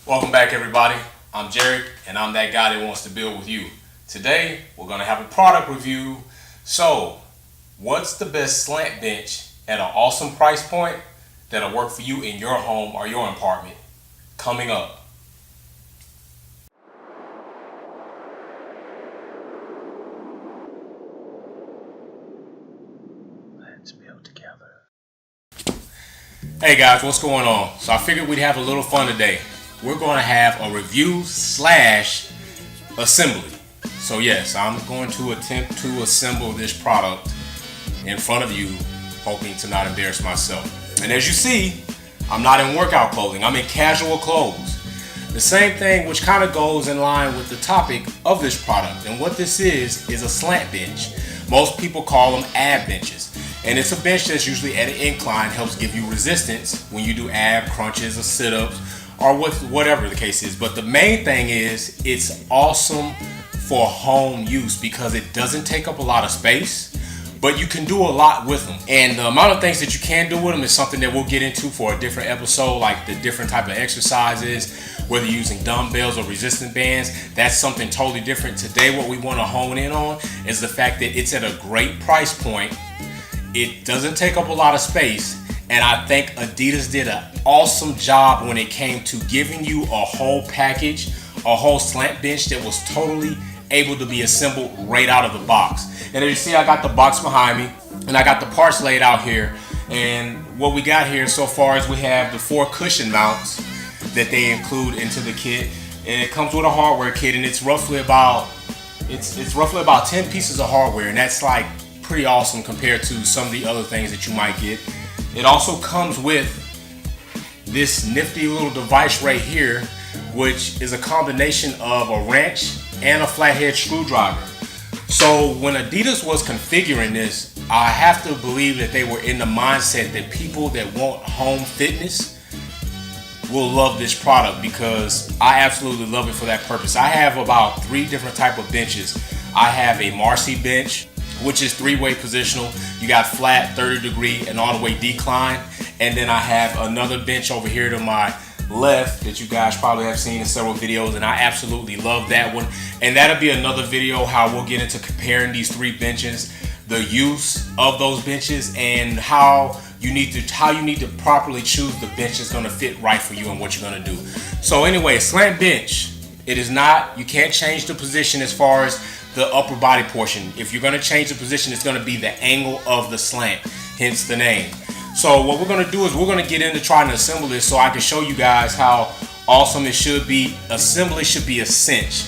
Welcome back, everybody. I'm Jarek, and I'm that guy that wants to build with you. Today, we're going to have a product review. So, what's the best slant bench at an awesome price point that'll work for you in your home or your apartment? Coming up. Let's build together. Hey guys, what's going on? So I figured we'd have a little fun today. We're going to have a review slash assembly. So yes, I'm going to attempt to assemble this product in front of you, hoping to not embarrass myself. And as you see, I'm not in workout clothing, I'm in casual clothes. The same thing, which kind of goes in line with the topic of this product. And what this is a slant bench. Most people call them ab benches. And it's a bench that's usually at an incline, helps give you resistance when you do ab crunches or sit-ups or whatever the case is. But the main thing is it's awesome for home use because it doesn't take up a lot of space, but you can do a lot with them. And the amount of things that you can do with them is something that we'll get into for a different episode, like the different type of exercises, whether you're using dumbbells or resistance bands. That's something totally different. Today, what we want to hone in on is the fact that it's at a great price point. It doesn't take up a lot of space, and I think Adidas did an awesome job when it came to giving you a whole package, a whole slant bench that was totally able to be assembled right out of the box. And as you see, I got the box behind me, and I got the parts laid out here. And what we got here so far is we have the 4 cushion mounts that they include into the kit, and it comes with a hardware kit, and it's roughly about 10 pieces of hardware, and that's like pretty awesome compared to some of the other things that you might get. It also comes with this nifty little device right here, which is a combination of a wrench and a flathead screwdriver. So when Adidas was configuring this, I have to believe that they were in the mindset that people that want home fitness will love this product, because I absolutely love it for that purpose. I have about 3 different type of benches. I have a Marcy bench, which is 3-way positional. You got flat, 30 degree, and all the way decline. And then I have another bench over here to my left that you guys probably have seen in several videos, and I absolutely love that one. And that'll be another video how we'll get into comparing these 3 benches, the use of those benches, and how you need to properly choose the bench that's gonna fit right for you and what you're gonna do. So anyway, slant bench, you can't change the position as far as the upper body portion. If you're going to change the position, it's going to be the angle of the slant, hence the name. So what we're going to do is we're going to get into trying to assemble this so I can show you guys how awesome it should be. Assembly should be a cinch.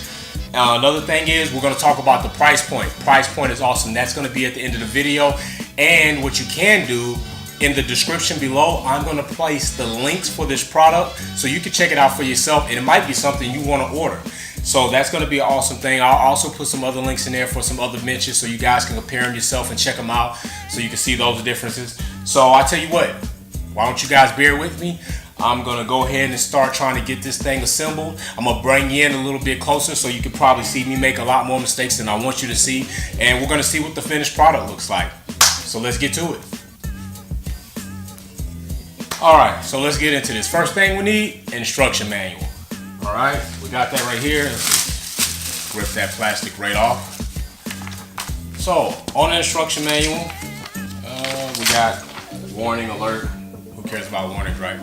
Another thing is we're going to talk about the price point. Price point is awesome. That's going to be at the end of the video. And what you can do, in the description below, I'm going to place the links for this product so you can check it out for yourself, and it might be something you want to order. So that's going to be an awesome thing. I'll also put some other links in there for some other benches so you guys can compare them yourself and check them out so you can see those differences. So I tell you what, why don't you guys bear with me? I'm going to go ahead and start trying to get this thing assembled. I'm going to bring you in a little bit closer so you can probably see me make a lot more mistakes than I want you to see. And we're going to see what the finished product looks like. So let's get to it. Alright, so let's get into this. First thing we need, instruction manual. Alright, we got that right here. Let's just rip that plastic right off. So, on the instruction manual, we got warning alert. Who cares about warnings, right?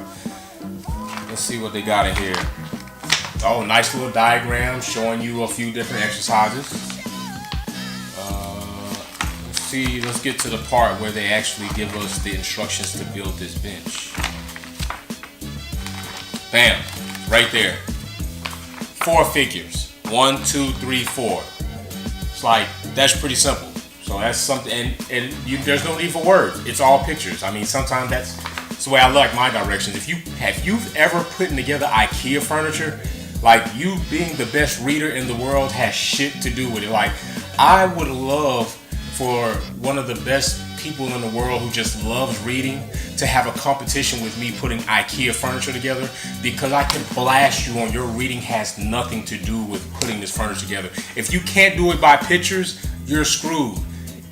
Let's see what they got in here. Oh, nice little diagram showing you a few different exercises. Let's get to the part where they actually give us the instructions to build this bench. Bam, right there. 4 figures. 1, 2, 3, 4. It's like, that's pretty simple. So that's something, and there's no need for words. It's all pictures. I mean, sometimes that's the way I like my directions. If you've ever put together IKEA furniture, like, you being the best reader in the world has shit to do with it. Like, I would love for one of the best people in the world who just loves reading to have a competition with me putting IKEA furniture together, because I can blast you on your reading has nothing to do with putting this furniture together. If you can't do it by pictures, you're screwed.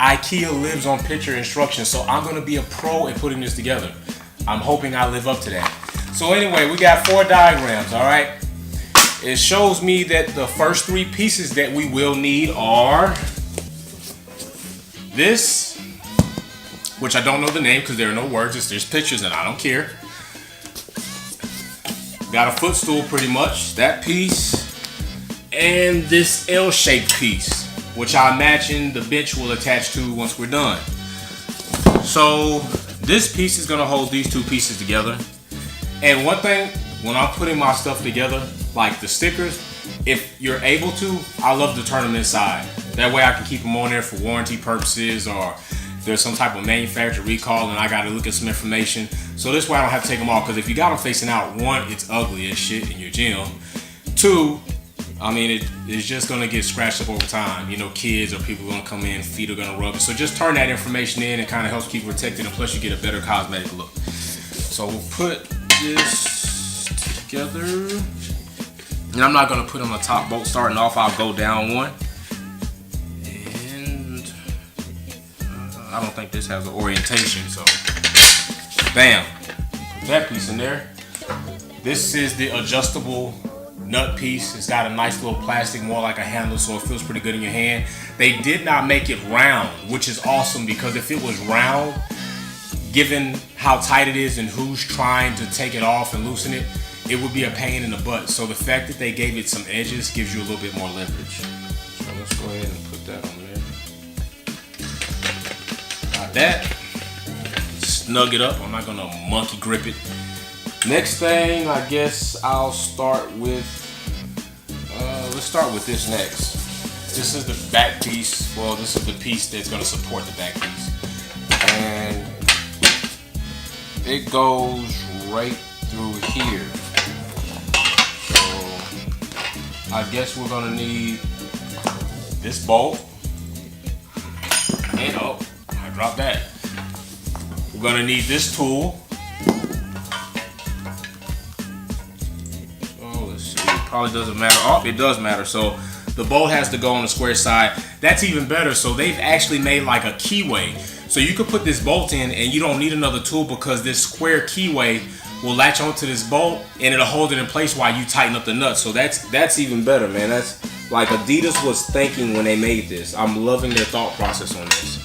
IKEA lives on picture instructions, so I'm gonna be a pro at putting this together. I'm hoping I live up to that. So anyway, we got 4 diagrams, all right? it shows me that the first 3 pieces that we will need are this, which I don't know the name because there are no words, there's pictures and I don't care. Got a footstool pretty much, that piece, and this L-shaped piece, which I imagine the bench will attach to once we're done. So this piece is gonna hold these 2 pieces together. And one thing, when I'm putting my stuff together, like the stickers, if you're able to, I love to turn them inside. That way I can keep them on there for warranty purposes, or if there's some type of manufacturer recall and I gotta look at some information. So this way I don't have to take them off, because if you got them facing out, 1, it's ugly as shit in your gym. 2, I mean, it's just gonna get scratched up over time. You know, kids or people gonna come in, feet are gonna rub it. So just turn that information in, and kind of helps keep it protected, and plus you get a better cosmetic look. So we'll put this together. And I'm not gonna put on the top bolt starting off, I'll go down 1. And I don't think this has an orientation, so bam, put that piece in there. This is the adjustable nut piece. It's got a nice little plastic, more like a handle, so it feels pretty good in your hand. They did not make it round, which is awesome, because if it was round, given how tight it is and who's trying to take it off and loosen it, it would be a pain in the butt. So the fact that they gave it some edges gives you a little bit more leverage. So let's go ahead and put that on there. Got that. Snug it up. I'm not gonna monkey grip it. Next thing, I guess I'll start with, let's start with this next. This is the back piece. Well, this is the piece that's gonna support the back piece. And it goes right through here. So I guess we're gonna need this bolt. And oh, I dropped that. We're gonna need this tool. Probably doesn't matter. Oh, it does matter. So the bolt has to go on the square side. That's even better. So they've actually made like a keyway. So you could put this bolt in and you don't need another tool, because this square keyway will latch onto this bolt and it'll hold it in place while you tighten up the nuts. So that's even better, man. That's like Adidas was thinking when they made this. I'm loving their thought process on this.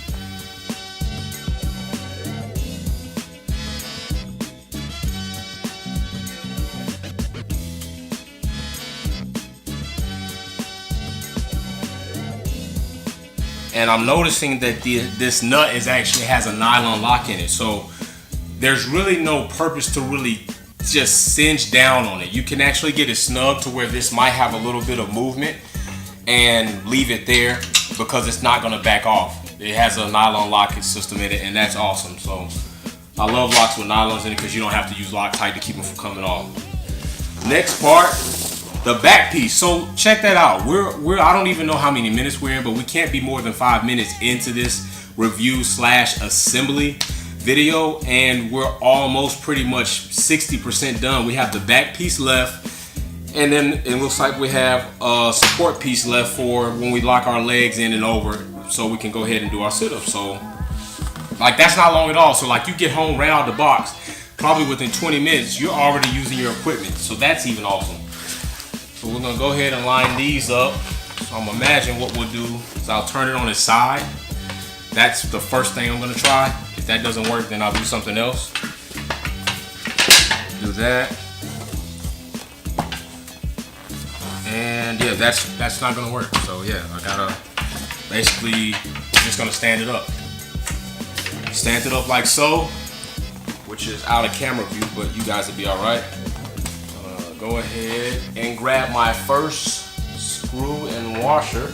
And I'm noticing that this nut actually has a nylon lock in it. So there's really no purpose to really just cinch down on it. You can actually get it snug to where this might have a little bit of movement and leave it there, because it's not gonna back off. It has a nylon locking system in it, and that's awesome. So I love locks with nylons in it, because you don't have to use Loctite to keep them from coming off. Next part, the back piece. So check that out. I don't even know how many minutes we're in, but we can't be more than 5 minutes into this review / assembly video, and we're almost pretty much 60% done. We have the back piece left, and then it looks like we have a support piece left for when we lock our legs in and over, so we can go ahead and do our sit-ups. So like, that's not long at all. So like, you get home right out of the box, probably within 20 minutes, you're already using your equipment. So that's even awesome. So we're gonna go ahead and line these up. So I'm imagine what we'll do is I'll turn it on its side. That's the first thing I'm gonna try. If that doesn't work, then I'll do something else. Do that. And yeah, that's not gonna work. So yeah, I gotta basically just gonna stand it up. Stand it up like so, which is out of camera view, but you guys will be all right. Go ahead and grab my first screw and washer.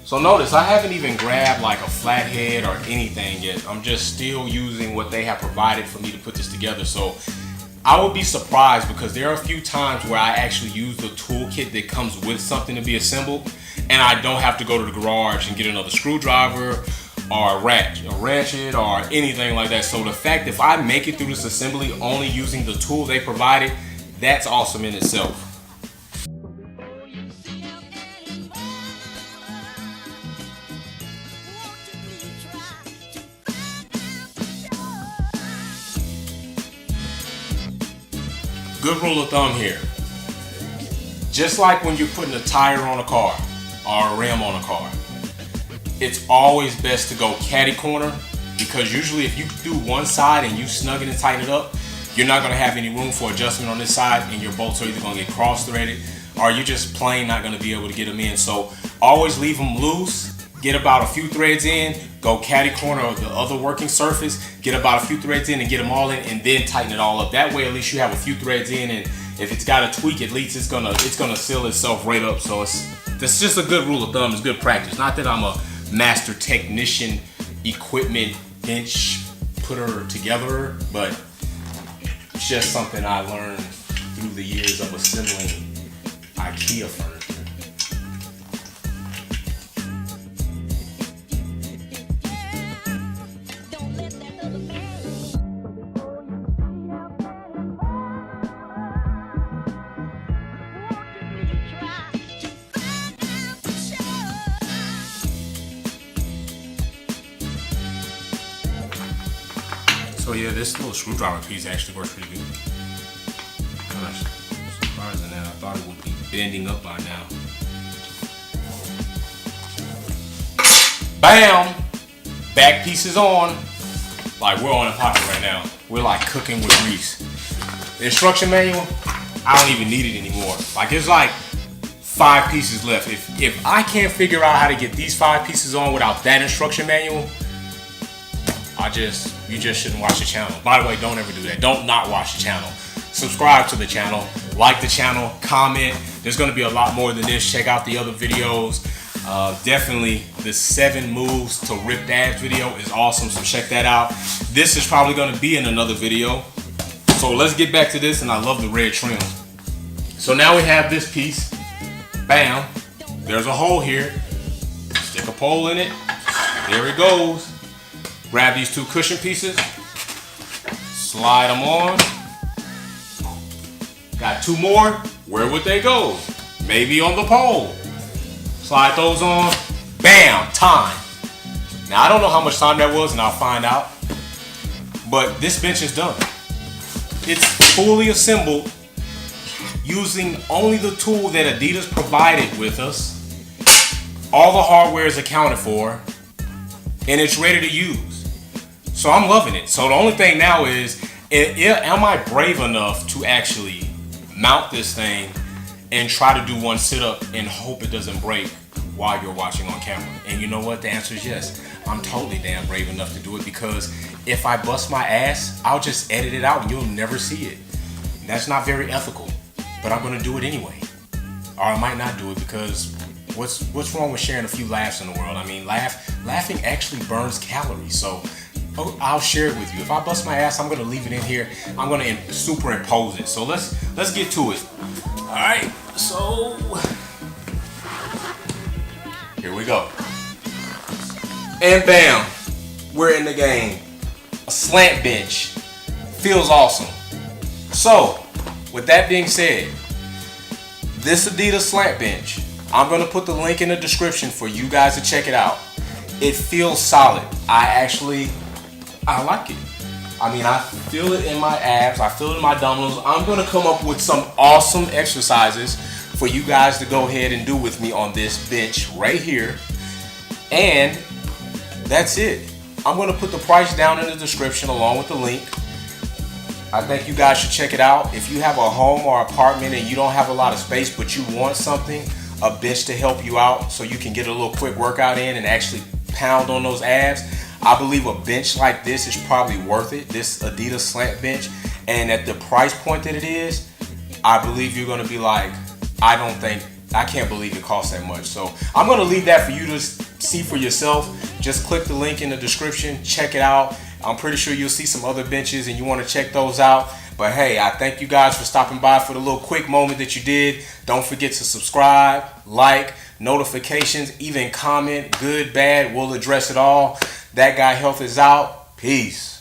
So notice I haven't even grabbed like a flathead or anything yet. I'm just still using what they have provided for me to put this together. So I would be surprised, because there are a few times where I actually use the toolkit that comes with something to be assembled, and I don't have to go to the garage and get another screwdriver or wrench it or anything like that. So the fact if I make it through this assembly only using the tool they provided, that's awesome in itself. Good rule of thumb here. Just like when you're putting a tire on a car or a rim on a car, it's always best to go catty corner, because usually if you do one side and you snug it and tighten it up, you're not going to have any room for adjustment on this side, and your bolts are either going to get cross-threaded or you're just plain not going to be able to get them in. So always leave them loose, get about a few threads in, go catty corner of the other working surface, get about a few threads in and get them all in, and then tighten it all up. That way at least you have a few threads in, and if it's got a tweak, at least it's gonna seal itself right up. So it's just a good rule of thumb. It's good practice. Not that I'm a master technician, equipment bench putter together, but it's just something I learned through the years of assembling IKEA furniture. So yeah, this little screwdriver piece actually works pretty good. Gosh, surprising that. I thought it would be bending up by now. Bam! Back piece is on. Like, we're on a pocket right now. We're like cooking with grease. The instruction manual, I don't even need it anymore. Like, there's like 5 pieces left. If I can't figure out how to get these 5 pieces on without that instruction manual, you just shouldn't watch the channel. By the way, don't ever do that. Don't not watch the channel. Subscribe to the channel, like the channel, comment. There's gonna be a lot more than this. Check out the other videos. Definitely the 7 moves to ripped abs video is awesome, so check that out. This is probably gonna be in another video. So let's get back to this, and I love the red trim. So now we have this piece. Bam, there's a hole here. Stick a pole in it. There it goes. Grab these 2 cushion pieces, slide them on. Got 2 more, where would they go? Maybe on the pole. Slide those on, bam, time. Now I don't know how much time that was, and I'll find out. But this bench is done. It's fully assembled using only the tool that Adidas provided with us. All the hardware is accounted for, and it's ready to use. So I'm loving it. So the only thing now is, am I brave enough to actually mount this thing and try to do one sit-up and hope it doesn't break while you're watching on camera? And you know what? The answer is yes. I'm totally damn brave enough to do it, because if I bust my ass, I'll just edit it out and you'll never see it. That's not very ethical, but I'm gonna do it anyway. Or I might not do it, because what's wrong with sharing a few laughs in the world? I mean, laughing actually burns calories, so I'll share it with you. If I bust my ass, I'm gonna leave it in here. I'm gonna superimpose it. So let's get to it. All right, so here we go. And bam, we're in the game. A slant bench. Feels awesome. So, with that being said, this Adidas slant bench, I'm gonna put the link in the description for you guys to check it out. It feels solid. I like it. I mean, I feel it in my abs. I feel it in my abdominals. I'm gonna come up with some awesome exercises for you guys to go ahead and do with me on this bench right here. And that's it. I'm gonna put the price down in the description along with the link. I think you guys should check it out. If you have a home or apartment and you don't have a lot of space, but you want something, a bench to help you out so you can get a little quick workout in and actually pound on those abs, I believe a bench like this is probably worth it, this Adidas slant bench. And at the price point that it is, I believe you're gonna be like, I can't believe it costs that much. So I'm gonna leave that for you to see for yourself. Just click the link in the description, check it out. I'm pretty sure you'll see some other benches and you wanna check those out. But hey, I thank you guys for stopping by for the little quick moment that you did. Don't forget to subscribe, like, notifications, even comment, good, bad, we'll address it all. That Guy Health is out. Peace.